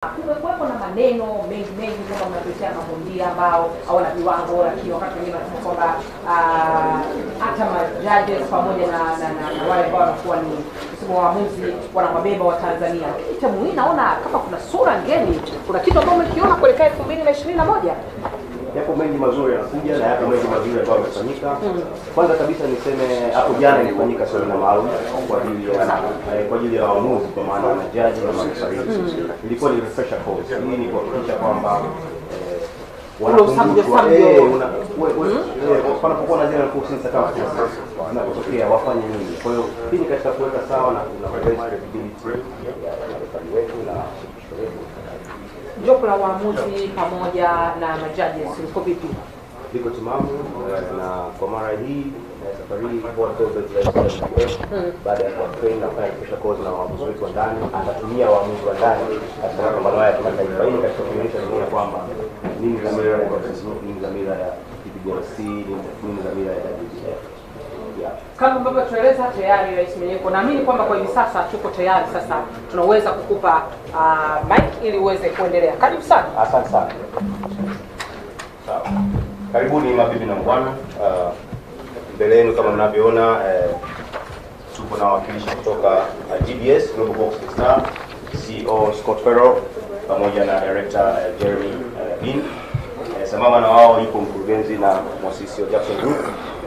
Kumekuwepo na maneno mengi kama mnapitia mabondia ambao hawana viwango, lakini wakati mwingine wanasema kwamba hata majaji pamoja na wale ambao wanakuwa ni msimu wa waamuzi wanawabeba wa Tanzania. Lakini hii naona kama kuna sura ngeni, kuna kitu ambacho mmekiona kuelekea 2021. Yapo mengi mazuri yanakuja na yapo mengi mazuri ambayo yamefanyika. Kwanza kabisa niseme hapo jana ilifanyika semina maalum kwa ajili ya waamuzi kwa maana na jaji na marefa. Ilikuwa ni refresher course. Hii ni kuhakikisha kwamba wanakumbushwa wanapokuwa na zile courses kama zinapotokea wafanye nini. Kwa hiyo hii ni katika kuweka sawa na kuna credibility ya refari wetu na jopo la waamuzi pamoja na majaji liko vipi? Liko timamu na kwa mara hii safari hii kwa baada ya kutrain na kufanya kisha course na waamuzi wetu wa ndani, atatumia waamuzi wa ndani katika mapambano ya kimataifa ili katika kuonyesha dunia kwamba nini dhamira ya nini dhamira ya IBRAHIM, nini dhamira ya WBF. Kama ambavyo tueleza tayari rais mwenyewe, naamini kwamba kwa hivi sasa tuko tayari, sasa tunaweza kukupa mic ili uweze kuendelea. Karibu sana. Asante sana. Sawa. Karibuni mabibi na mabwana. Mbele yenu kama mnavyoona tuko na wawakilishi kutoka GBS Global Boxing Star, CEO Scott Ferro pamoja na director Jeremy Dean. Sambamba na wao yuko mkurugenzi na mwasisi wa Jackson Group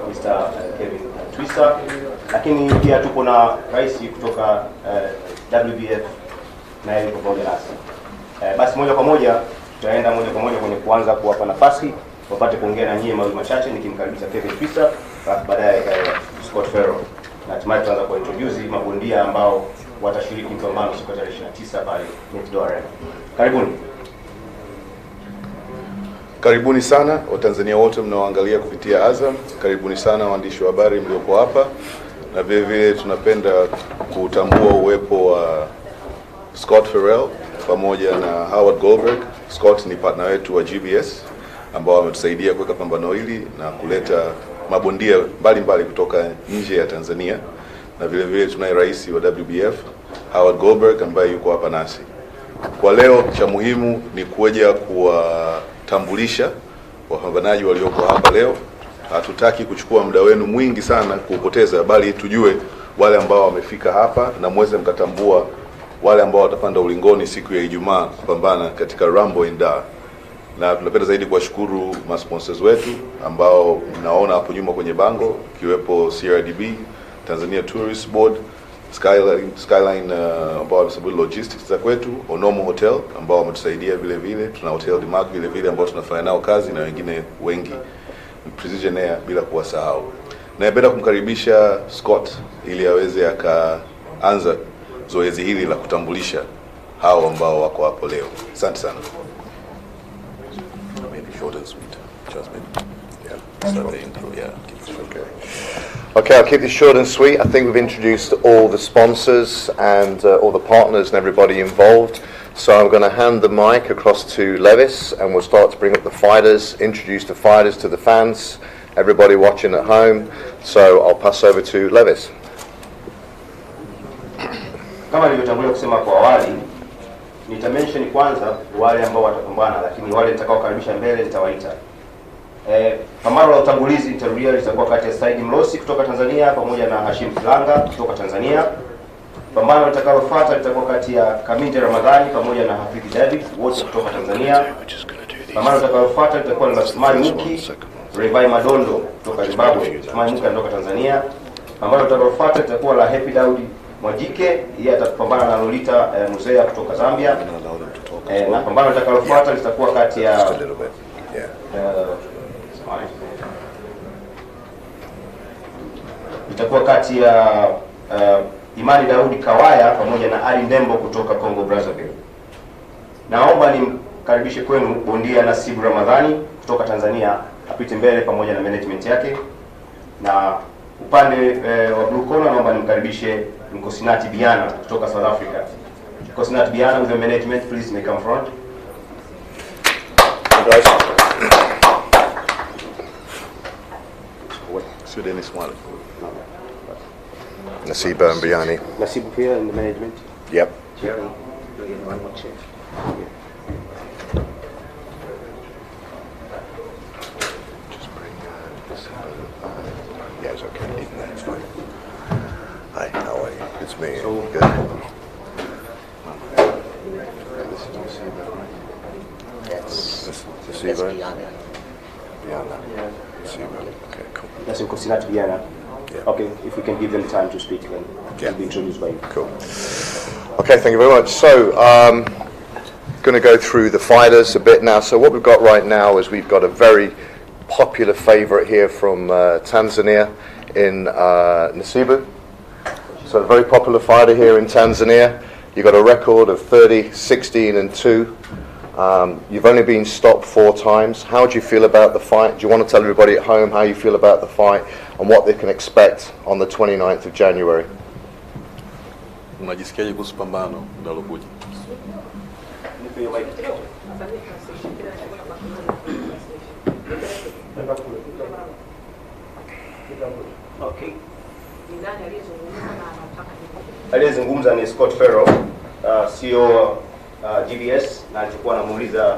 Mr. Kevin Twisa, lakini pia tuko na rais kutoka WBF na yeye pamoja nasi. Basi moja kwa moja tutaenda kwenye kuanza kuwapa nafasi wapate kuongea na nyie mawili machache, nikimkaribisha Kevin Twisa baadaye Scott Ferro, na hatimaye tutaanza kwa introduce mabondia ambao watashiriki mpambano siku ya 29 pale Metro Arena. Karibuni. Karibuni sana Watanzania wote mnaoangalia kupitia Azam. Karibuni sana waandishi wa habari mliopo hapa, na vile vile tunapenda kutambua uwepo wa Scott Ferrell pamoja na Howard Goldberg. Scott ni partner wetu wa GBS ambao wametusaidia kuweka pambano hili na kuleta mabondia mbalimbali kutoka nje ya Tanzania, na vile vile tunaye rais wa WBF Howard Goldberg ambaye yuko hapa nasi. Kwa leo cha muhimu ni kuja kuwatambulisha wapambanaji walioko hapa leo. Hatutaki kuchukua muda wenu mwingi sana kupoteza, bali tujue wale ambao wamefika hapa na muweze mkatambua wale ambao watapanda ulingoni siku ya Ijumaa kupambana katika Rumble in Dar. Na tunapenda zaidi kuwashukuru masponsors wetu ambao mnaona hapo nyuma kwenye bango, kiwepo CRDB, Tanzania Tourist Board, Skyline ambao wamesababisha logistics za kwetu, Onomo Hotel ambao wametusaidia vile vile, tuna Hotel de Mark vile vile ambao tunafanya nao kazi na wengine wengi, Precision Air bila kuwasahau. Na napenda kumkaribisha Scott ili aweze akaanza zoezi hili la kutambulisha hao ambao wako hapo leo. Asante sana. Maybe short and sweet. Jasmine. Yeah. Start the intro. Yeah. Keep it short. Okay, I'll keep this short and sweet. I think we've introduced all the sponsors and all the partners and everybody involved. So I'm going to hand the mic across to Levis, and we'll start to bring up the fighters, introduce the fighters to the fans, everybody watching at home. So I'll pass over to Levis. Kama nilivyotangulia kusema kwa awali, nitamention kwanza wale ambao watapambana, lakini wale nitakaokaribisha mbele nitawaita. Pambano la utangulizi nitarudia litakuwa kati ya Said Mlosi kutoka Tanzania pamoja na Hashim Kilanga kutoka Tanzania. Pambano litakalofuata litakuwa kati ya Kaminde Ramadhani pamoja na Hafidh David wote kutoka Tanzania. Pambano litakalofuata litakuwa na Sumari Muki, Revai Madondo kutoka Zimbabwe, Sumari Muki kutoka Tanzania. Pambano litakalofuata litakuwa la Happy Daudi Mwajike, yeye atapambana na Lolita Muzea kutoka Zambia. Na pambano litakalofuata litakuwa kati ya itakuwa kati ya Imani Daudi Kawaya pamoja na Ali Ndembo kutoka Congo Brazzaville. Naomba nimkaribishe kwenu bondia Nasibu Ramadhani kutoka Tanzania, apite mbele pamoja na management yake. Na upande wa blue corner naomba nimkaribishe Nkosinati Biana kutoka South Africa. Nkosinati Biana with the management, please make come front. Guys. Sudanese one. Nasiba and Biani. Nasibu here in the management. Yep. Jerry, do you want one chair? Yeah, it's okay. Even that, it's fine. Hi, how are you? It's me. So, good. Yes. This is Diana. Okay, cool. that's in Consilat Diana. Yeah. Okay, if we can give them time to speak and be introduced by you. Cool. Okay, thank you very much. So, going to go through the fighters a bit now. So what we've got right now is we've got a very popular favorite here from Tanzania in Nasibu. So a very popular fighter here in Tanzania. You've got a record of 30, 16 and 2. You've only been stopped 4 times. How do you feel about the fight? Do you want to tell everybody at home how you feel about the fight and what they can expect on the 29th of January? Unajisikiaje kuhusu pambano linalokuja? Okay. Aliyezungumza ni Scott Farrell, CEO GBS, na alikuwa anamuuliza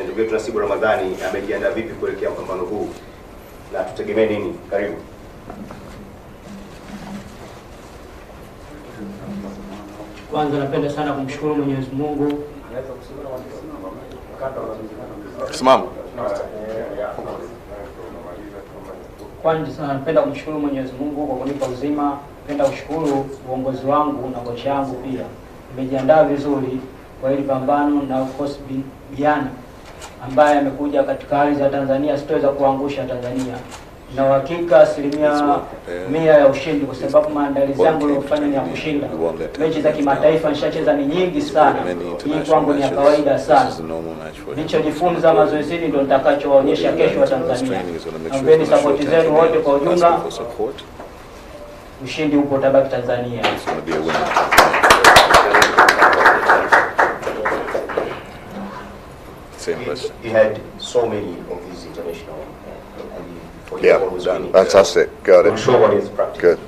ndugu yetu Nasibu Ramadhani amejiandaa vipi kuelekea mpambano huu na tutegemee nini? Karibu. Kwanza napenda sana kumshukuru Mwenyezi Mungu. Simama. Kwanza sana napenda kumshukuru Mwenyezi Mungu kwa kunipa uzima. Napenda kushukuru uongozi wangu na kocha yangu pia. Nimejiandaa vizuri kwa hili pambano na of course Diana ambaye amekuja katika hali za Tanzania, sitoweza kuangusha Tanzania. Na uhakika 100% ya ushindi kwa sababu maandalizi yangu niliyofanya ni ya kushinda. Mechi za kimataifa nishacheza ni nyingi sana. Hii kwangu ni ya kawaida sana. Nilichojifunza mazoezini ndio nitakachowaonyesha kesho wa Tanzania. Naombeni support zenu wote kwa ujumla. Ushindi upo tabaki Tanzania. You had so many of these international. Yeah, fantastic. Got it. I'm sure what is practice. Good.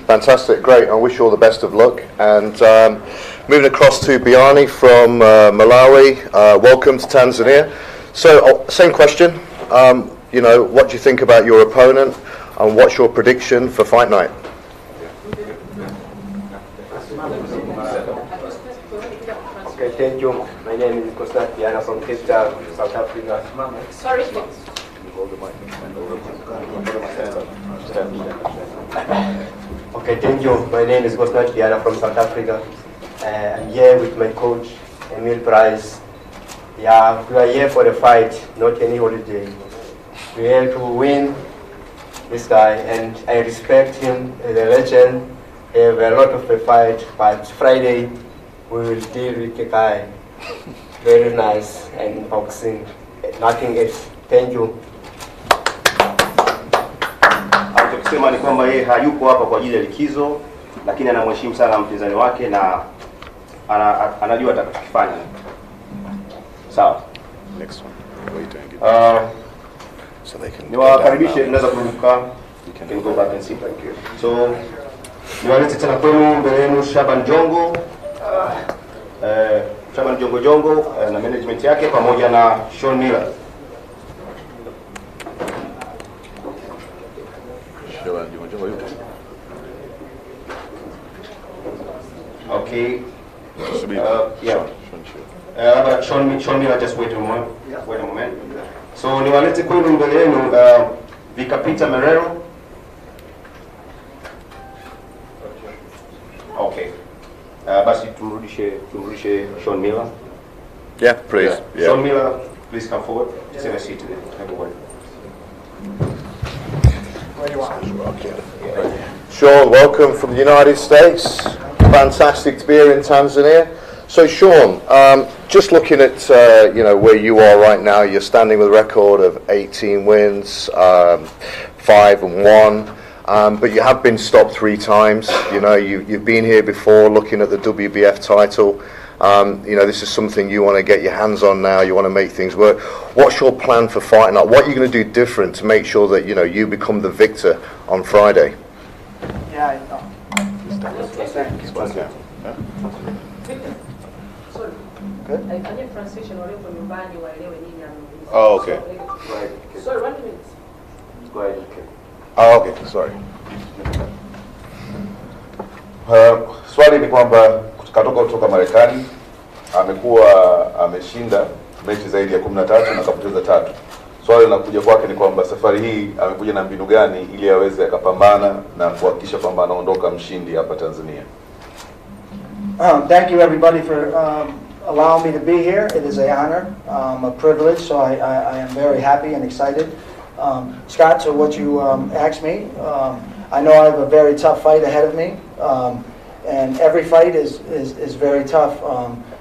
Fantastic. Great. I wish you all the best of luck. And moving across to Biani from Malawi. Welcome to Tanzania. So, same question. You know, what do you think about your opponent, and what's your prediction for fight night? Okay, thank you. My name is Diana from Cape Town, South Africa. Sorry. Okay, thank you. My name is Diana from South Africa. I'm here with my coach, Emil Price. Yeah, we are here for the fight, not any holiday. We're here to win this guy, and I respect him as a legend. We have a lot of the fight, but Friday we will deal with the guy. Very nice and boxing, nothing else. Thank you. Kusema ni kwamba yeye hayuko hapa kwa ajili ya likizo, lakini anamheshimu sana mpinzani wake na anajua atakachokifanya. Sawa. Next one. So they can. Niwakaribishe, tunaweza kuruka. You can go back and sit. Thank you. So niwalete tena kwenu mbele yenu Shabani Jongo. Shabani Jongo na management yake pamoja na Shawn Miller. Okay. Yeah. Shawn Miller, just wait a moment. Wait a moment. So niwalete kwenu mbele yenu VIKAPITA MERERO. Okay. Basi tumrudishe Shawn Miller. Yeah, please. Yeah. Shawn Miller, please come forward. Just have a seat today. Shawn, welcome from the United States. Fantastic to be here in Tanzania. So Shawn, just looking at you know where you are right now, you're standing with a record of 18 wins, 5-1, but you have been stopped 3 times. You know you've been here before, looking at the WBF title. You know this is something you want to get your hands on now. You want to make things work. What's your plan for fighting? What are you going to do different to make sure that you become the victor on Friday? Yeah, I know. Good. translation walipo nyumbani waelewe nini anazungumza. Oh, okay. Sorry, 1 minute. Go ahead. Ah, okay, sorry. Swali ni kwamba kutoka Marekani amekuwa ameshinda mechi zaidi ya 13 na kapoteza 3. Swali linakuja kwake ni kwamba safari hii amekuja na mbinu gani ili aweze akapambana na kuhakikisha kwamba anaondoka mshindi hapa Tanzania. Thank you everybody for allowing me to be here. It is an honor, a privilege, so I am very happy and excited. Scott, to what you asked me, I know I have a very tough fight ahead of me, and every fight is very tough.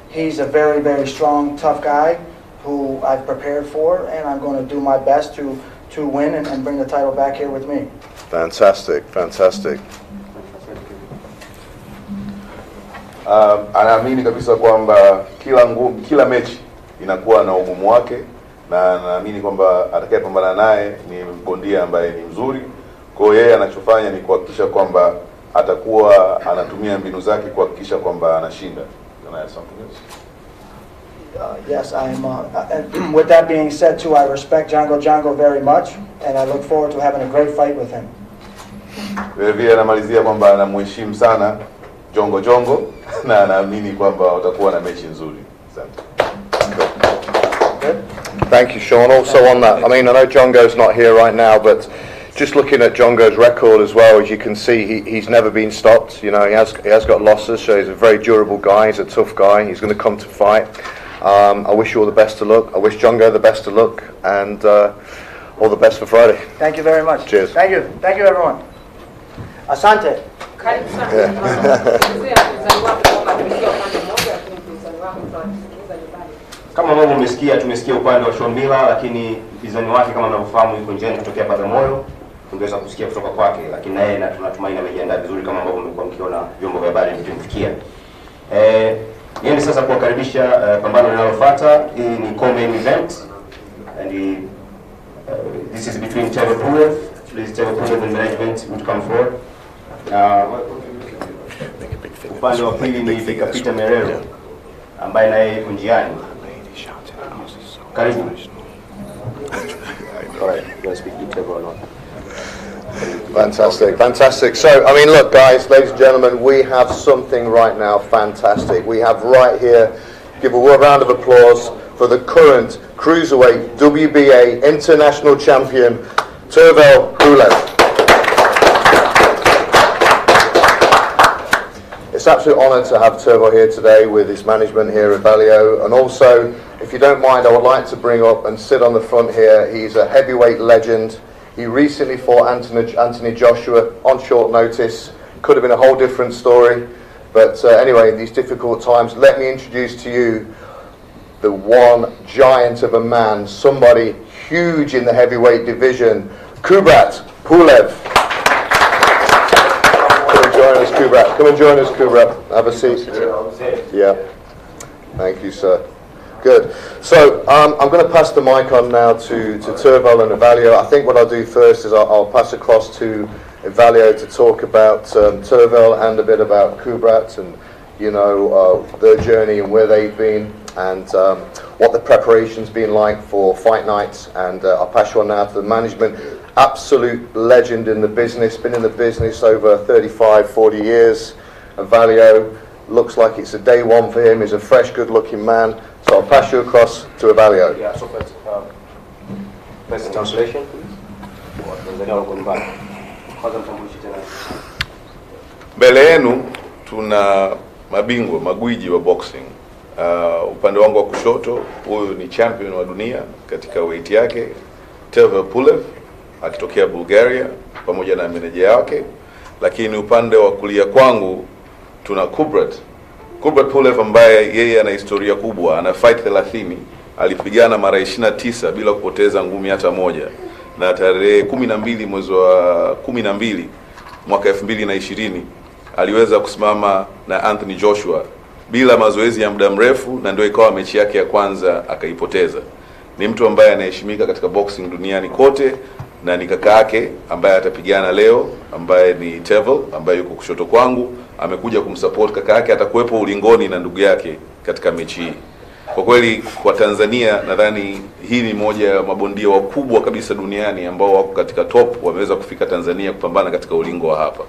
He's a very, very strong, tough guy who I've prepared for, and I'm going to do my best to win and bring the title back here with me. Fantastic, fantastic. Anaamini kabisa kwamba kila mechi inakuwa na ugumu wake, na naamini kwamba atakayepambana naye ni bondia ambaye ni mzuri. Kwa hiyo yeye anachofanya ni kuhakikisha kwamba atakuwa anatumia mbinu zake kuhakikisha kwamba anashinda. Can I add something else? Yes, I'm. And with that being said, too, I respect Django very much, and I look forward to having a great fight with him. Vile anamalizia kwamba anamheshimu sana Jongo na anaamini kwamba utakuwa na mechi nzuri. Thank you, Shawn. Also on that, I mean, I know Jongo's not here right now, but just looking at Jongo's record as well, as you can see, he's never been stopped. You know, he has got losses, so he's a very durable guy. He's a tough guy. He's going to come to fight. I wish you all the best of luck. I wish Jongo the best of luck, and all the best for Friday. Thank you very much. Cheers. Thank you. Thank you, everyone. Asante. Kama ambavyo umesikia, tumesikia upande wa Shawn Miller, lakini mpinzani wake kama mnavyofahamu yuko njiani kutokea Bagamoyo. Tungeweza kusikia kutoka kwake, lakini naye na tunatumaini amejiandaa vizuri kama ambavyo mmekuwa mkiona vyombo vya habari vikifikia. Yeye sasa kuwakaribisha pambano linalofuata. Hii ni co-main event, and this is between TERVEL PULEV. Please, TERVEL PULEV and management would come forward. Upande wa pili ni VIKAPITA MERERO ambaye naye yuko njiani. Karibu. All right, you want to speak to TERVEL or not? Fantastic, fantastic. So, I mean, look, guys, ladies and gentlemen, we have something right now fantastic. We have right here, give a round of applause for the current Cruiserweight WBA International Champion, TERVEL PULEV. It's an absolute honour to have TERVEL here today with his management here at Valio, and also, if you don't mind, I would like to bring up and sit on the front here. He's a heavyweight legend. He recently fought Anthony Joshua on short notice. Could have been a whole different story, but anyway, in these difficult times, let me introduce to you the one giant of a man, somebody huge in the heavyweight division, Kubrat Pulev. Come and join us, Kubrat. Come and join us, Kubrat. Have a seat. Yeah. Thank you, sir. Good. So I'm going to pass the mic on now to TERVEL and Valio. I think what I'll do first is I'll pass across to Valio to talk about TERVEL and a bit about Kubrat and, you know, their journey and where they've been and what the preparation's been like for fight nights. And I'll pass you on now to the management. Absolute legend in the business, been in the business over 35, 40 years. And Valio looks like it's a day one for him. He's a fresh, good-looking man. So I'll pass you across to Valio. Yeah, so first translation, please. Mbele yenu tuna mabingwa magwiji wa boxing. Upande wangu wa kushoto, huyu ni champion wa dunia katika weight yake, TERVEL PULEV akitokea Bulgaria pamoja na meneja yake. Lakini upande wa kulia kwangu tuna Kubrat Pulev ambaye yeye ana historia kubwa, ana fight 30, alipigana mara 29 bila kupoteza ngumi hata moja. Na tarehe 12 mwezi wa 12 mwaka 2020 aliweza kusimama na Anthony Joshua bila mazoezi ya muda mrefu, na ndio ikawa mechi yake ya kwanza akaipoteza. Ni mtu ambaye anaheshimika katika boxing duniani kote, na ni kaka yake ambaye atapigana leo, ambaye ni TERVEL, ambaye yuko kushoto kwangu. Amekuja kumsupport kaka yake, atakuwepo ulingoni na ndugu yake katika mechi hii. kwa kweli kwa Tanzania nadhani hii ni moja ya mabondia wakubwa kabisa duniani ambao wako katika top, wameweza kufika Tanzania kupambana katika ulingo wa hapa.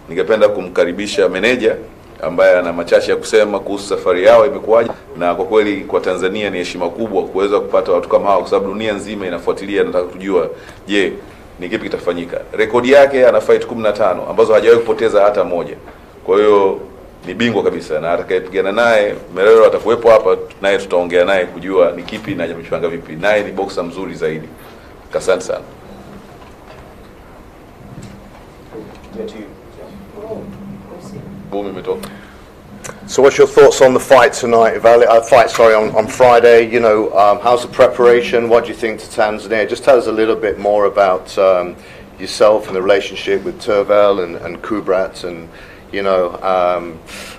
Ningependa kumkaribisha meneja ambaye ana machache ya kusema kuhusu safari yao imekuwaje, na kwa kweli kwa Tanzania ni heshima kubwa kuweza kupata watu kama hao, kwa sababu dunia nzima inafuatilia, nataka kujua je, ni kipi kitafanyika. Rekodi yake ana fight 15 ambazo hajawahi kupoteza hata moja. Kwa hiyo ni bingwa kabisa, na atakayepigana naye Merero atakuwepo hapa, naye tutaongea naye kujua ni kipi na jambo vipi. Naye ni boxer mzuri zaidi. Asante sana. Boom imetoka. So what's your thoughts on the fight tonight, on Friday? You know, how's the preparation? What do you think to Tanzania? Just tell us a little bit more about yourself and the relationship with Tervel and Kubrat, and you know,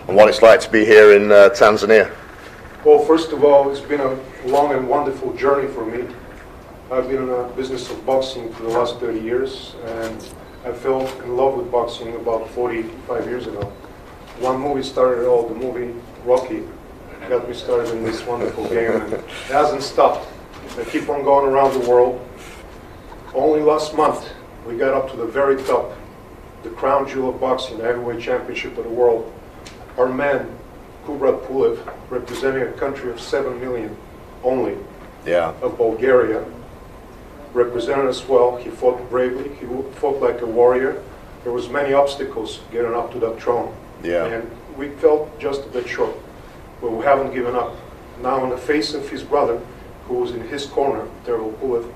and what it's like to be here in Tanzania. Well, first of all, it's been a long and wonderful journey for me. I've been in the business of boxing for the last 30 years, and I fell in love with boxing about 45 years ago. One movie started it all, the movie Rocky, got me started in this wonderful game, and it hasn't stopped. I keep on going around the world. Only last month, we got up to the very top, the crown jewel of boxing, the heavyweight championship of the world. Our man, Kubrat Pulev, representing a country of 7 million only, of Bulgaria, represented us well. He fought bravely, he fought like a warrior. There was many obstacles getting up to that throne. And we felt just a bit short, but we haven't given up. Now in the face of his brother, who was in his corner, TERVEL PULEV,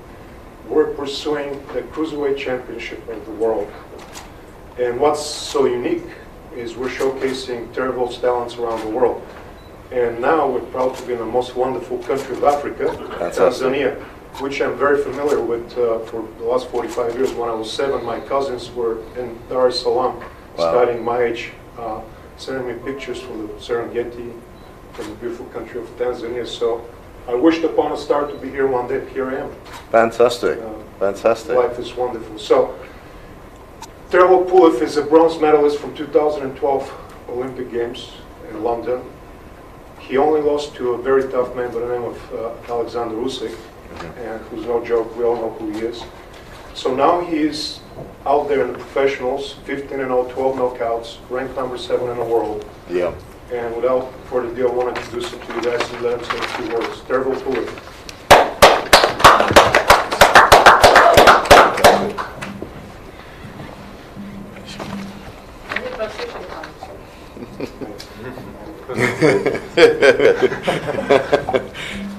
we're pursuing the cruiserweight championship of the world. And what's so unique is we're showcasing TERVEL's talents around the world. And now we're proud to be in the most wonderful country of Africa, Tanzania, which I'm very familiar with for the last 45 years. When I was 7, my cousins were in Dar es Salaam, studying my age, sending me pictures from the Serengeti, from the beautiful country of Tanzania. So I wished upon a star to be here one day. Here I am. Fantastic. Fantastic. Life is wonderful. So TERVEL PULEV is a bronze medalist from 2012 Olympic Games in London. He only lost to a very tough man by the name of Alexander Usyk, and who's no joke. We all know who he is. So now he is out there in the professionals, 15-0, 12 knockouts, ranked number 7 in the world. And without further ado, I want to introduce him to you guys and let him say a few words. TERVEL PULEV.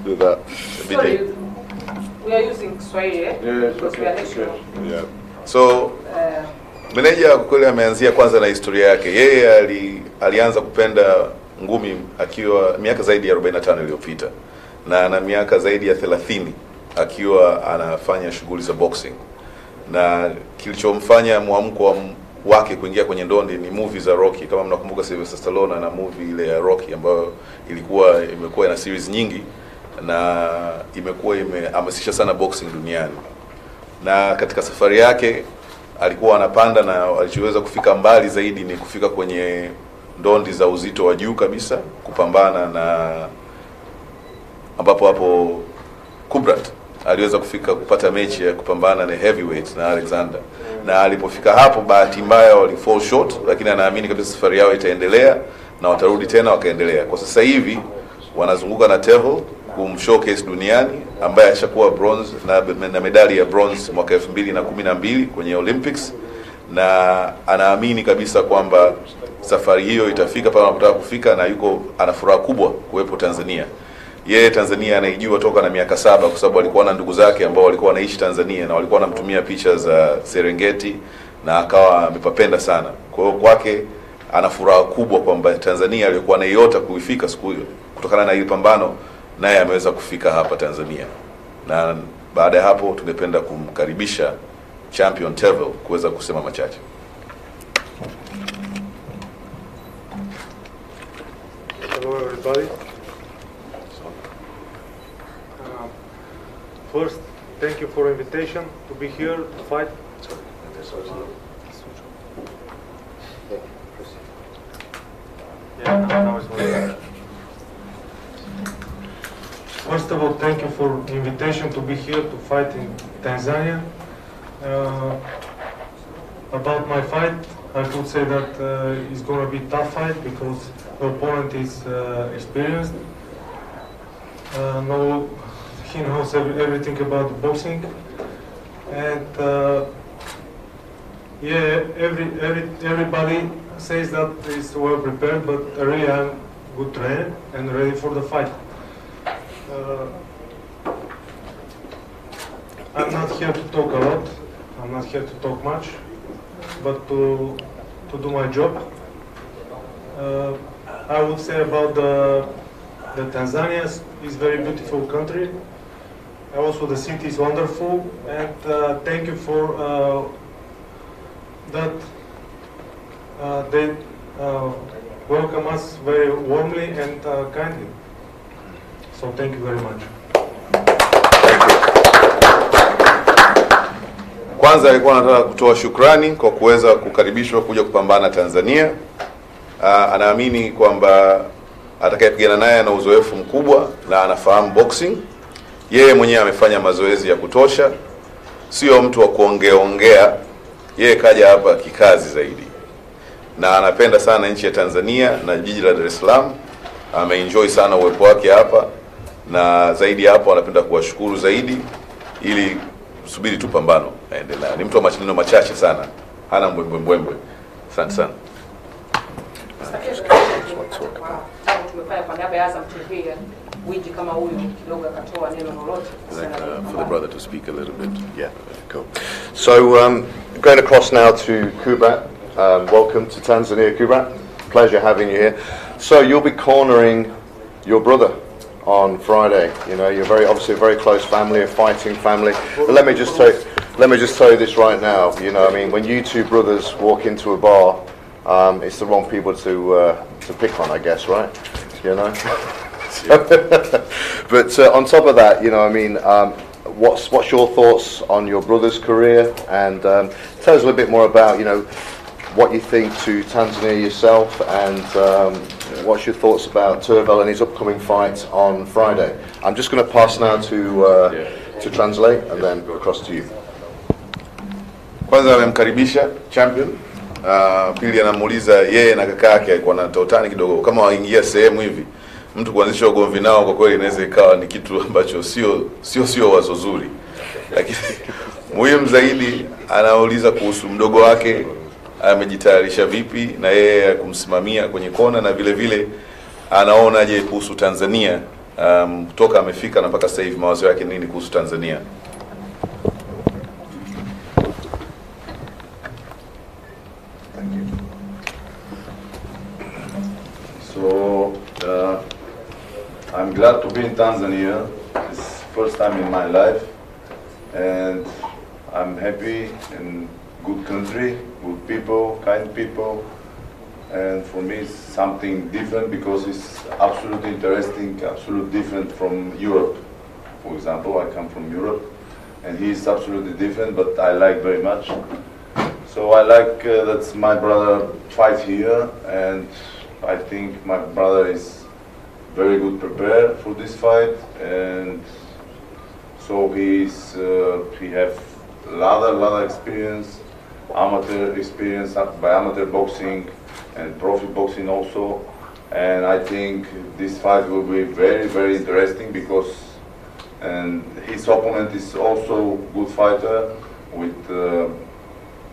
Do that. Sorry, we are using Swahili, because we are next. So meneja kweli ameanzia kwanza na historia yake. Yeye alianza kupenda ngumi akiwa miaka zaidi ya 45 iliyopita, na ana miaka zaidi ya 30 akiwa anafanya shughuli za boxing. Na kilichomfanya muamko wake kuingia kwenye ndondi ni movie za Rocky. Kama mnakumbuka Sylvester Stallone na movie ile ya Rocky ambayo imekuwa ina series nyingi na imekuwa imehamasisha sana boxing duniani. Na katika safari yake alikuwa anapanda, na alichoweza kufika mbali zaidi ni kufika kwenye ndondi za uzito wa juu kabisa, kupambana na ambapo hapo Kubrat aliweza kupata mechi ya kupambana na heavyweight na Alexander. Na alipofika hapo, bahati mbaya wali fall short, lakini anaamini kabisa safari yao itaendelea na watarudi tena wakaendelea. Kwa sasa hivi wanazunguka na TERVEL kumshowcase duniani, ambaye ashakuwa bronze na medali ya bronze mwaka 2012 kwenye Olympics, na anaamini kabisa kwamba safari hiyo itafika pale anapotaka kufika, na ana furaha kubwa kuwepo Tanzania. Yeye Tanzania anaijua toka na miaka 7, kwa sababu alikuwa na ndugu zake ambao walikuwa wanaishi Tanzania na walikuwa wanamtumia picha za Serengeti, na akawa amepapenda sana. Kwa hiyo kwake ana furaha kubwa kwamba Tanzania alikuwa anaiota kuifika siku hiyo, kutokana na ile pambano naye ameweza kufika hapa Tanzania. Na baada ya hapo tungependa kumkaribisha champion TERVEL kuweza kusema machache. Hello everybody. First, thank you for the invitation to be here to fight. First of all, thank you for the invitation to be here to fight in Tanzania. About my fight, I could say that it's going to be a tough fight because the opponent is experienced. He knows everything about boxing, and yeah, everybody says that he's well prepared, but really I'm good trained and ready for the fight. I'm not here to talk a lot. I'm not here to talk much, but to do my job. I would say about the Tanzania is very beautiful country. Also the city is wonderful, and thank you for that. They welcome us very warmly and kindly. So thank you very much. Kwanza alikuwa anataka kutoa shukrani kwa kuweza kukaribishwa kuja kupambana Tanzania. Anaamini kwamba atakayepigana naye ana uzoefu mkubwa na anafahamu boxing. Yeye mwenyewe amefanya mazoezi ya kutosha. Sio mtu wa kuongea. Yeye kaja hapa kikazi zaidi. Na anapenda sana nchi ya Tanzania na jiji la Dar es Salaam. Ameenjoy sana uwepo wake hapa, na zaidi hapo anapenda kuwashukuru zaidi ili subiri tu pambano aendelea. Ni mtu wa maneno machache sana, hana mbwembwe. Asante sana. For the brother to speak a little bit. Yeah, cool. So going across now to Kubrat. Welcome to Tanzania, Kubrat. Pleasure having you here. So you'll be cornering your brother on Friday. You know, you're obviously a very close family, a fighting family. But let me just tell you this right now. You know, I mean, when you two brothers walk into a bar, it's the wrong people to pick on, I guess, right? You know. But on top of that, you know, I mean, what's your thoughts on your brother's career? And tell us a little bit more about, you know, what you think to Tanzania yourself, and what's your thoughts about Tervel and his upcoming fight on Friday. I'm just going to pass now to translate and then across to you. Kwanza amemkaribisha champion. Pili anamuuliza yeye na kaka yake alikuwa na totani kidogo, kama waingia sehemu hivi mtu kuanzisha ugomvi nao, kwa kweli inaweza ikawa ni kitu ambacho sio wazo zuri. Lakini muhimu zaidi anauliza kuhusu mdogo wake, amejitayarisha vipi na yeye kumsimamia kwenye kona, na vile vile anaonaje kuhusu Tanzania, kutoka amefika na mpaka sasa hivi mawazo yake nini kuhusu Tanzania. So I'm glad to be in Tanzania. It's first time in my life, and I'm happy in good country, good people, kind people, and for me it's something different because it's absolutely interesting, absolutely different from Europe. For example, I come from Europe, and he's absolutely different, but I like very much. So I like that my brother fight here, and I think my brother is very good prepared for this fight, and so he have a lot of experience, amateur experience by amateur boxing and profi boxing also, and I think this fight will be very, very interesting because his opponent is also a good fighter with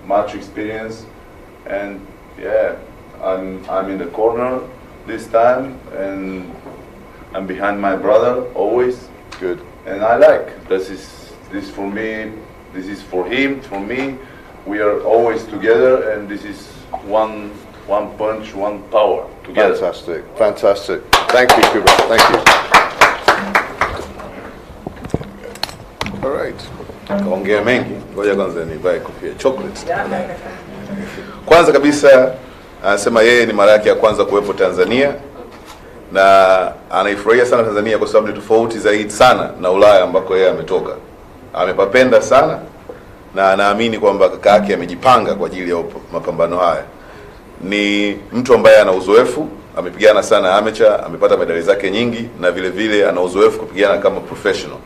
much experience, and yeah, I'm in the corner this time, and I'm behind my brother always. Good. And I like this for me. This is for him, for me. We are always together, and this is one punch, one power together. Fantastic, fantastic. Thank you, Kuba. Thank you. All right. Kaongea mengi, ngoja kwanza nivae kofia chocolate. Kwanza kabisa anasema yeye ni mara yake ya kwanza kuwepo Tanzania, na anaifurahia sana Tanzania kwa sababu ni tofauti zaidi sana na Ulaya ambako yeye ametoka. Amepapenda sana na anaamini kwamba kaka yake amejipanga kwa ajili ya mapambano haya. Ni mtu ambaye ana uzoefu, amepigana sana amateur, amepata medali zake nyingi, na vile vile ana uzoefu kupigana kama professional.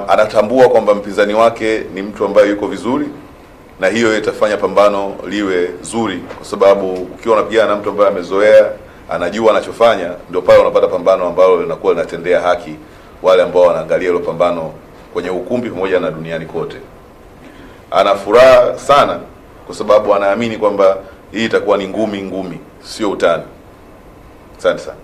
Anatambua kwamba mpinzani wake ni mtu ambaye yuko vizuri, na hiyo itafanya pambano liwe zuri, kwa sababu ukiwa unapigana na mtu ambaye amezoea, anajua anachofanya, ndio pale unapata pambano ambalo linakuwa linatendea haki wale ambao wanaangalia hilo pambano kwenye ukumbi pamoja na duniani kote. Ana furaha sana kwa sababu anaamini kwamba hii itakuwa ni ngumi, sio utani. Asante sana.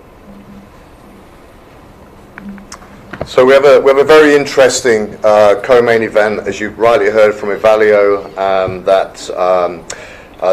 So we have a very interesting co-main event, as you rightly heard from Evalio, that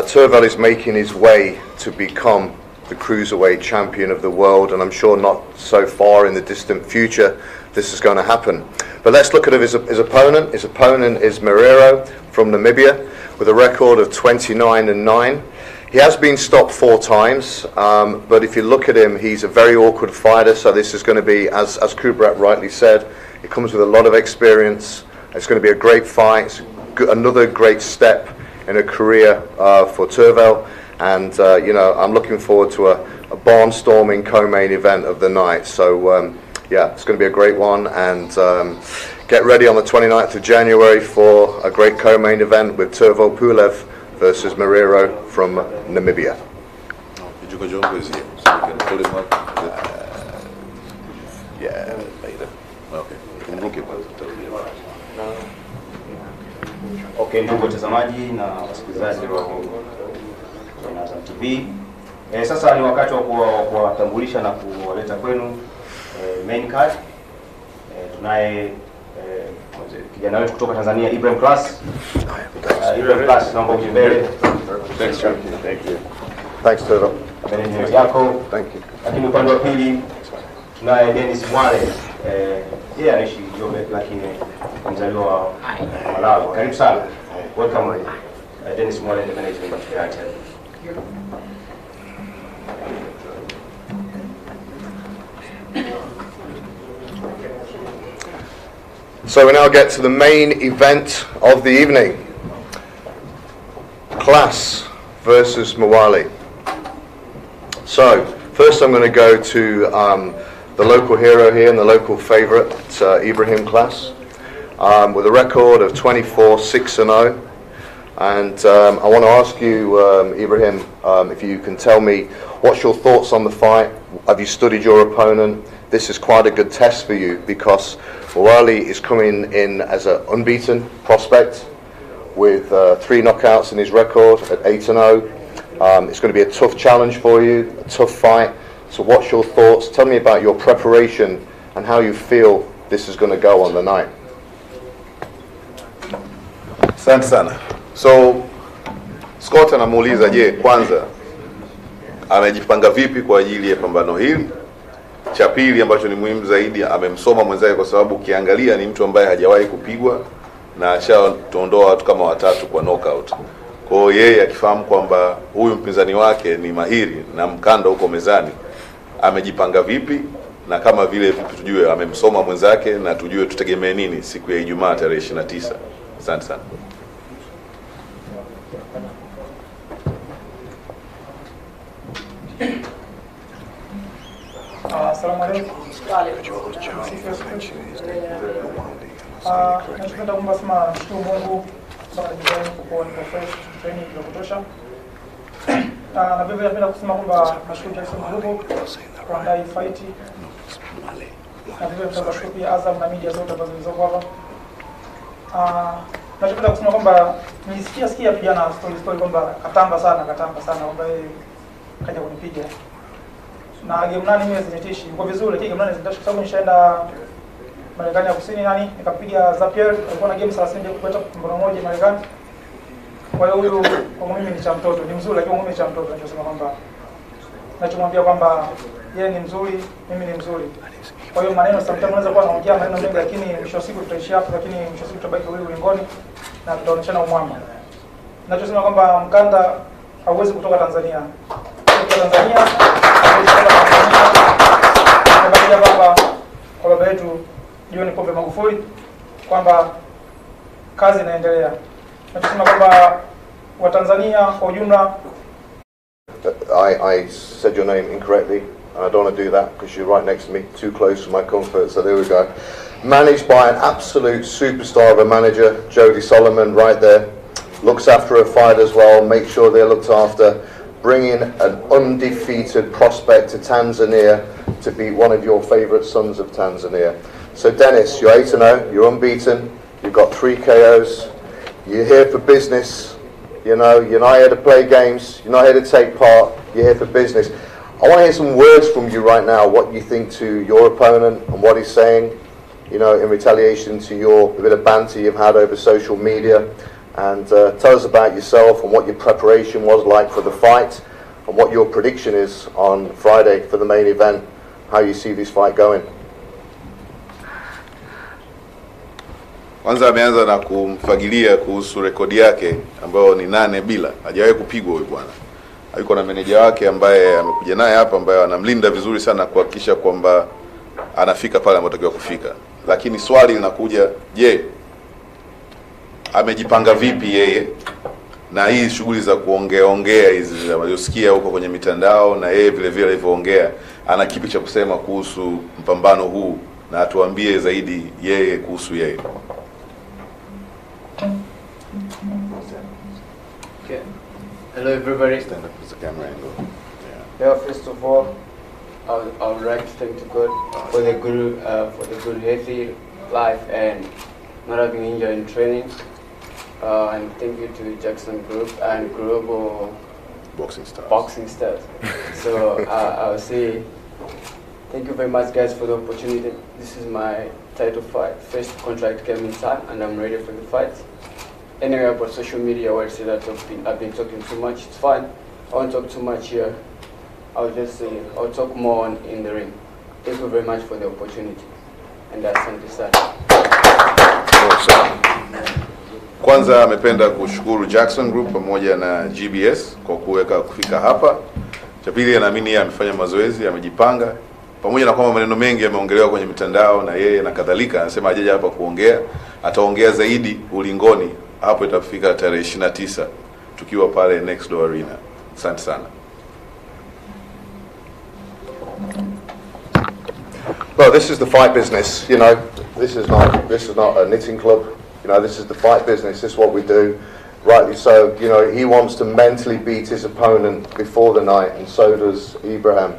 Tervel is making his way to become the cruiserweight champion of the world, and I'm sure not so far in the distant future this is going to happen. But let's look at his opponent. His opponent is Merero from Namibia with a record of 29-9. He has been stopped 4 times, but if you look at him, he's a very awkward fighter, so this is going to be, as Kubrat rightly said, it comes with a lot of experience. It's going to be a great fight. It's another great step in a career for Tervel, and you know, I'm looking forward to a barnstorming co-main event of the night. So yeah, it's going to be a great one, and get ready on the 29th of January for a great co-main event with Tervel Pulev versus Merero from Namibia. Vijiko Jongo is here, so you can pull him up. Yeah, later. Okay. Okay, ndugu watazamaji na wasikilizaji wa Azam TV. Sasa ni wakati wa kuwatambulisha na kuwaleta kwenu main card. Tunaye kijana wetu kutoka Tanzania, Ibrahim Class. Ibrahim Class, naomba uje mbele. Thanks, Thank you. Thanks, Tervel. Management yako. Thank you. Lakini upande wa pili tunaye Dennis Mwale. Yeye anaishi Joburg lakini mzaliwa wa Malawi. Karibu sana. Welcome Dennis Mwale, the management of the ITEL. So we now get to the main event of the evening. Class versus MWALE. So first I'm going to go to the local hero here and the local favourite, Ibrahim Class, with a record of 24-6-0. And I want to ask you, Ibrahim, if you can tell me what's your thoughts on the fight. Have you studied your opponent? This is quite a good test for you because MWALE is coming in as an unbeaten prospect with 3 knockouts in his record at 8-0. It's going to be a tough challenge for you, a tough fight. So what's your thoughts? Tell me about your preparation and how you feel this is going to go on the night. Asante sana. So Scott anamuuliza, je, kwanza amejipanga vipi kwa ajili ya pambano hili? Cha pili ambacho ni muhimu zaidi, amemsoma mwenzake, kwa sababu ukiangalia ni mtu ambaye hajawahi kupigwa na ashaondoa watu kama 3 kwa knockout. Kwa hiyo yeye akifahamu kwamba huyu mpinzani wake ni mahiri na mkanda huko mezani, amejipanga vipi, na kama vile vipi tujue amemsoma mwenzake na tujue tutegemee nini siku ya Ijumaa tarehe 29. Asante sana. Assalamu alaikum. Napenda kuomba sema mshukuru Mungu sana kwa fresh training ya kutosha. Na vile napenda kusema kwamba nashukuru Jason Grupo kwa ndai fight. Na vile tunashukuru pia Azam na media zote ambazo zilizo hapa. Napenda kusema kwamba nisikia vijana story kwamba katamba sana kwamba yeye kaja kunipiga. Na game nani mimi zinitishi. Kwa vizuri lakini game nani zinitishi kwa sababu nishaenda Marekani ya Kusini nikapiga Zapier, alikuwa na game 30 kupata pambano moja Marekani. Kwa hiyo huyu kwa mimi ni cha mtoto, ni mzuri lakini mimi ni cha mtoto, ninachosema kwamba nachomwambia kwamba yeye ni mzuri, mimi ni mzuri. Kwa hiyo maneno sometimes unaweza kuwa naongea maneno mengi lakini mwisho wa siku tutaishi hapo, lakini mwisho wa siku tutabaki wewe ulingoni na tutaoneshana umwamba. Ninachosema kwamba mkanda hauwezi kutoka Tanzania. Kutoka Tanzania kwa baba yetu John Pombe Magufuli kwamba kazi inaendelea. Nasema kwamba Watanzania kwa ujumla I said your name incorrectly, and I don't want to do that because you're right next to me, too close for my comfort, so there we go. Managed by an absolute superstar of a manager, Jody Solomon, right there. Looks after her fight as well, make sure they're looked after. Bringing an undefeated prospect to Tanzania to be one of your favourite sons of Tanzania. So Dennis, you're 8-0, you're unbeaten, you've got 3 KOs, you're here for business, you know, you're not here to play games, you're not here to take part, you're here for business. I want to hear some words from you right now, what you think to your opponent and what he's saying, you know, in retaliation to the bit of banter you've had over social media. And tell us about yourself and what your preparation was like for the fight and what your prediction is on Friday for the main event, how you see this fight going. Kwanza ameanza na kumfagilia kuhusu rekodi yake ambayo ni 8-0. Hajawahi kupigwa huyu bwana. Yuko na meneja wake ambaye amekuja naye hapa ambaye anamlinda vizuri sana kuhakikisha kwamba anafika pale anapotakiwa kufika. Lakini swali linakuja, je, amejipanga vipi yeye na hii shughuli za kuongea hizi unazosikia huko kwenye mitandao, na yeye vile vile alivyoongea, ana kipi cha kusema kuhusu mpambano huu na atuambie zaidi yeye kuhusu yeye. Okay. Hello everybody. Stand up as the camera angle. Yeah, first of all, I would like to thank God for the good healthy life and not having injury in training. And thank you to Jackson Group and Global Boxing Stars. So I would say thank you very much, guys, for the opportunity. This is my title fight. First contract came in time, and I'm ready for the fight. Anyway, about social media, I would say that I've been talking too much. It's fine. I won't talk too much here. I'll just say I'll talk more in the ring. Thank you very much for the opportunity. And asante sana. Kwanza amependa kushukuru Jackson Group pamoja na GBS kwa kufika hapa. Cha pili, anaamini yeye amefanya mazoezi, amejipanga. Pamoja na kwamba maneno mengi yameongelewa kwenye mitandao na yeye na kadhalika, anasema hajaja hapa kuongea, ataongea zaidi ulingoni hapo itafika tarehe 29 tukiwa pale Next Door Arena. Asante sana. Well, this is the fight business, you know. This is not a knitting club. You know, this is the fight business. This is what we do. Rightly so. You know, he wants to mentally beat his opponent before the night, and so does Ibrahim.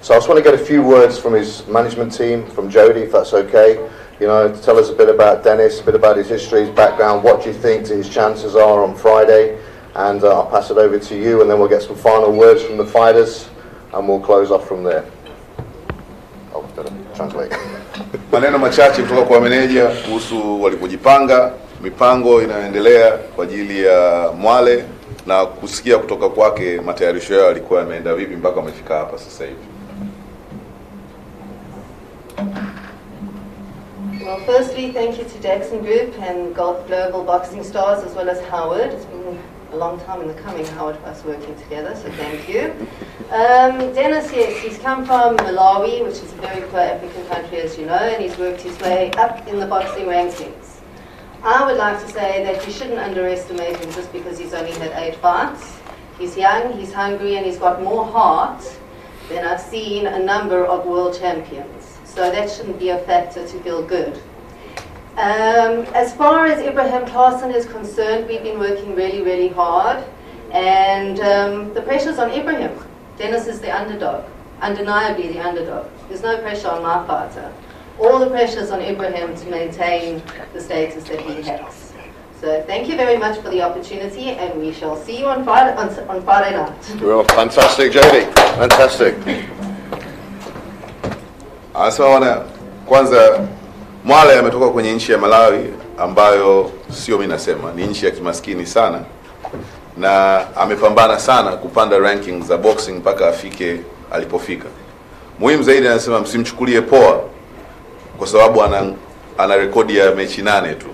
So I just want to get a few words from his management team, from Jody, if that's okay. You know, tell us a bit about Dennis, a bit about his history, his background. What do you think his chances are on Friday? And I'll pass it over to you, and then we'll get some final words from the fighters, and we'll close off from there. Oh, better translate. Maneno machache kutoka kwa meneja kuhusu walipojipanga, mipango inayoendelea kwa ajili ya MWALE na kusikia kutoka kwake matayarisho yao yalikuwa yameenda vipi mpaka wamefika hapa sasa hivi. Well, firstly, thank you to Jackson Group and Global Boxing Stars, as well as Howard. It's been a long time in the coming, Howard, for us working together, so thank you. Dennis, yes, he's come from Malawi, which is a very poor African country, as you know, and he's worked his way up in the boxing rankings. I would like to say that you shouldn't underestimate him just because he's only had 8 fights. He's young, he's hungry, and he's got more heart than I've seen a number of world champions. So that shouldn't be a factor to feel good. As far as Ibrahim Claassen is concerned, we've been working really, really hard. And the pressure's on Ibrahim. Dennis is the underdog, undeniably the underdog. There's no pressure on my fighter. All the pressure's on Ibrahim to maintain the status that he has. So thank you very much for the opportunity, and we shall see you on Friday night. Well, fantastic, Jody. Fantastic. Asante. Kwanza MWALE ametoka kwenye nchi ya Malawi ambayo sio mimi nasema, ni nchi ya kimaskini sana, na amepambana sana kupanda rankings za boxing mpaka afike alipofika. Muhimu zaidi anasema msimchukulie poa kwa sababu ana rekodi ya mechi 8 tu.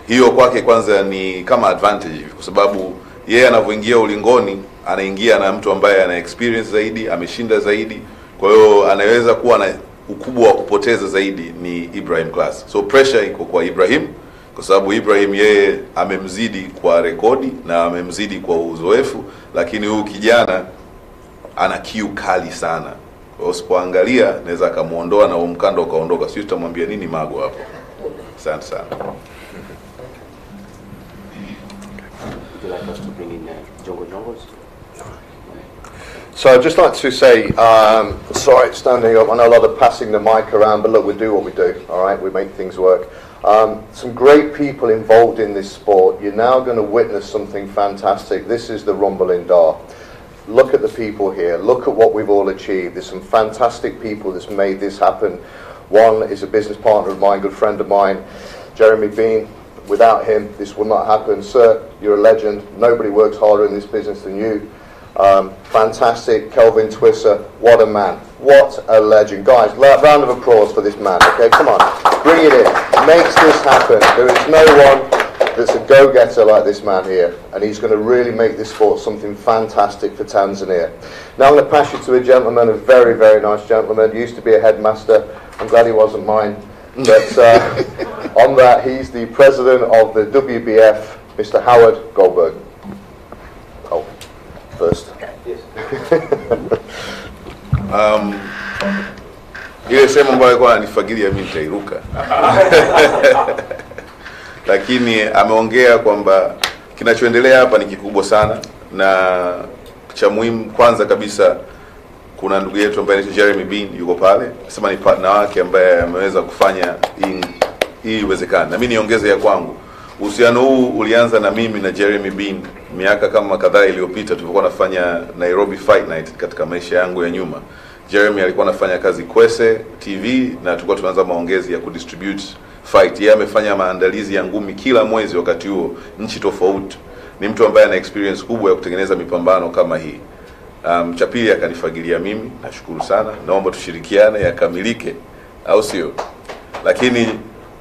Hiyo kwake kwanza ni kama advantage kwa sababu yeye anavyoingia ulingoni anaingia na mtu ambaye ana experience zaidi, ameshinda zaidi. Kwa hiyo anaweza kuwa na ukubwa wa kupoteza zaidi ni Ibrahim Claassen. So pressure iko kwa Ibrahim kwa sababu Ibrahim yeye amemzidi kwa rekodi na amemzidi kwa uzoefu, lakini huyu kijana ana kiu kali sana. Usipoangalia naweza akamuondoa na mkando ukaondoka. Sisi tutamwambia nini Mago hapo? Asante sana. Would you like us to bring in Jongo Jongos? So I'd just like to say, sorry, standing up, I know a lot of passing the mic around, but look, we do what we do, all right? We make things work. Some great people involved in this sport. You're now going to witness something fantastic. This is the Rumble in Dar. Look at the people here. Look at what we've all achieved. There's some fantastic people that's made this happen. One is a business partner of mine, good friend of mine, Jeremy Bean. Without him, this would not happen. Sir, you're a legend. Nobody works harder in this business than you. Fantastic. Kelvin Twisser, what a man. What a legend. Guys, round of applause for this man, okay? Come on, bring it in. Makes this happen. There is no one that's a go-getter like this man here, and he's going to really make this sport something fantastic for Tanzania. Now I'm going to pass you to a gentleman, a very, very nice gentleman. He used to be a headmaster. I'm glad he wasn't mine. But on that, he's the president of the WBF, Mr. Howard Goldberg. Oh, first. Yes. Ile sema ambayo kwa anifagilia mimi nitairuka. Lakini ameongea kwamba kinachoendelea hapa ni kikubwa sana, na cha muhimu kwanza kabisa kuna ndugu yetu ambaye anaitwa Jeremy Bean yuko pale, sema ni partner wake ambaye ameweza kufanya hii iwezekane. Na mimi niongeze ya kwangu. Uhusiano huu ulianza na mimi na Jeremy Bean miaka kama kadhaa iliyopita tulipokuwa nafanya Nairobi Fight Night katika maisha yangu ya nyuma. Jeremy alikuwa anafanya kazi Kwese TV na tulikuwa tunaanza maongezi ya kudistribute fight. Yeye amefanya maandalizi ya ngumi kila mwezi wakati huo nchi tofauti. Ni mtu ambaye ana experience kubwa ya kutengeneza mipambano kama hii. Cha pili akanifagilia mimi, nashukuru sana. Naomba tushirikiane yakamilike, au sio? Lakini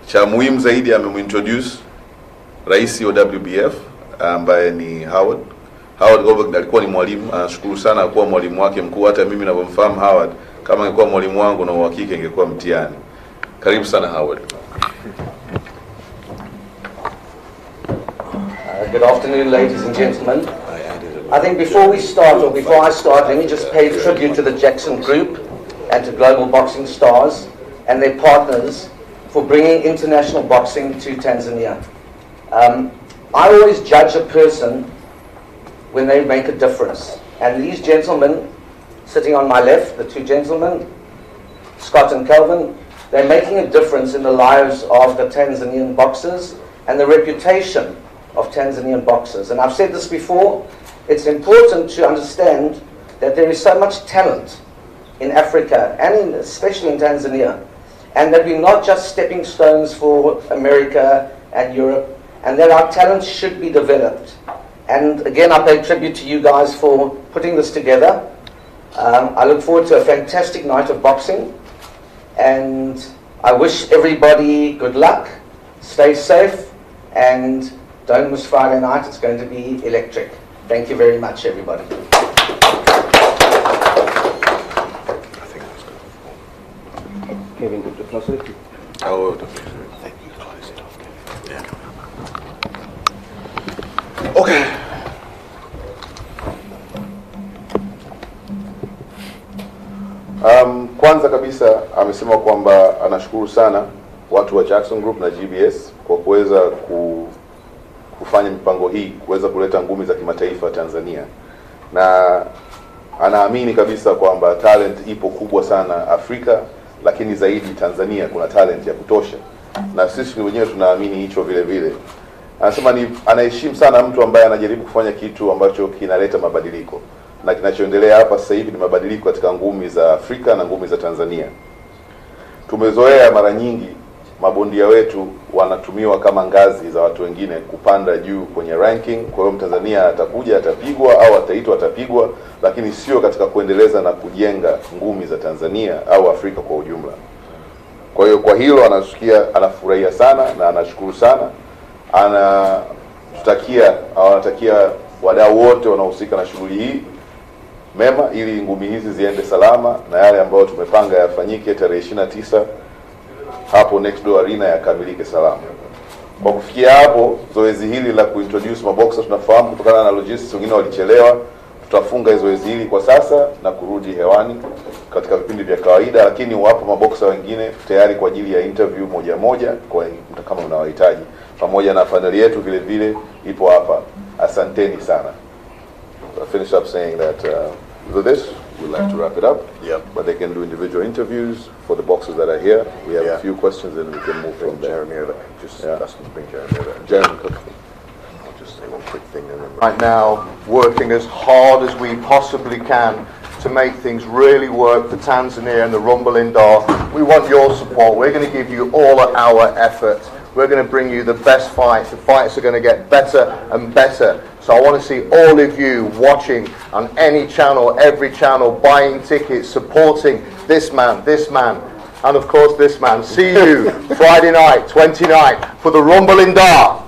cha muhimu zaidi amemintroduce rais wa WBF ambaye ni Howard Goldberg. Alikuwa ni mwalimu, anashukuru sana kuwa mwalimu wake mkuu. Hata mimi ninavyomfahamu Howard, kama angekuwa mwalimu wangu na uhakika ingekuwa mtihani. Karibu sana Howard. Good afternoon, ladies and gentlemen. I think before we start, or before I start, let me just pay tribute to the Jackson Group and to Global Boxing Stars and their partners for bringing international boxing to Tanzania. I always judge a person when they make a difference. And these gentlemen sitting on my left, the two gentlemen, Scott and Kelvin, they're making a difference in the lives of the Tanzanian boxers and the reputation of Tanzanian boxers. And I've said this before, it's important to understand that there is so much talent in Africa and especially in Tanzania, and that we're not just stepping stones for America and Europe, and that our talent should be developed. And again, I pay tribute to you guys for putting this together. I look forward to a fantastic night of boxing, and I wish everybody good luck, stay safe, and don't miss Friday night. It's going to be electric. Thank you very much, everybody. Kevin, the closer. Oh, thank you. Close it off, Kevin. Yeah. Okay. Kwanza kabisa amesema kwamba anashukuru sana watu wa Jackson Group na GBS kwa kuweza kufanya mipango hii, kuweza kuleta ngumi za kimataifa Tanzania, na anaamini kabisa kwamba talent ipo kubwa sana Afrika, lakini zaidi Tanzania kuna talent ya kutosha, na sisi wenyewe tunaamini hicho vile vile. Anasema anaheshimu sana mtu ambaye anajaribu kufanya kitu ambacho kinaleta mabadiliko, na kinachoendelea hapa sasa hivi ni mabadiliko katika ngumi za Afrika na ngumi za Tanzania. Tumezoea mara nyingi mabondia wetu wanatumiwa kama ngazi za watu wengine kupanda juu kwenye ranking. Kwa hiyo Mtanzania atakuja atapigwa au ataitwa atapigwa, lakini sio katika kuendeleza na kujenga ngumi za Tanzania au Afrika kwa ujumla. Kwa hiyo kwa hilo anafurahia sana na anashukuru sana. Anatakia wadau wote wanaohusika na shughuli hii mema, ili ngumi hizi ziende salama, na yale ambayo tumepanga yafanyike tarehe 29 hapo Next Door Arena yakamilike salama. Kwa kufikia hapo, zoezi hili la kuintroduce maboxer, tunafahamu kutokana na logistics wengine walichelewa, tutafunga zoezi hili kwa sasa na kurudi hewani katika vipindi vya kawaida, lakini wapo maboksa wengine tayari kwa ajili ya interview moja moja kwa kama mnawahitaji, pamoja na paneli yetu vile vile ipo hapa. Asanteni sana. I finish up saying that with this we'd like to wrap it up. But they can do individual interviews for the boxers that are here. We have a few questions and we can move from there. Jeremy over. Just ask them to bring Jeremy over. Jeremy, I'll just say one quick thing and then right now, working as hard as we possibly can to make things really work for Tanzania and the Rumble in Dar. We want your support. We're going to give you all of our effort. We're going to bring you the best fights. The fights are going to get better and better. So I want to see all of you watching on any channel, every channel, buying tickets, supporting this man, and of course this man. See you Friday night, 29th, for the Rumble in Dar.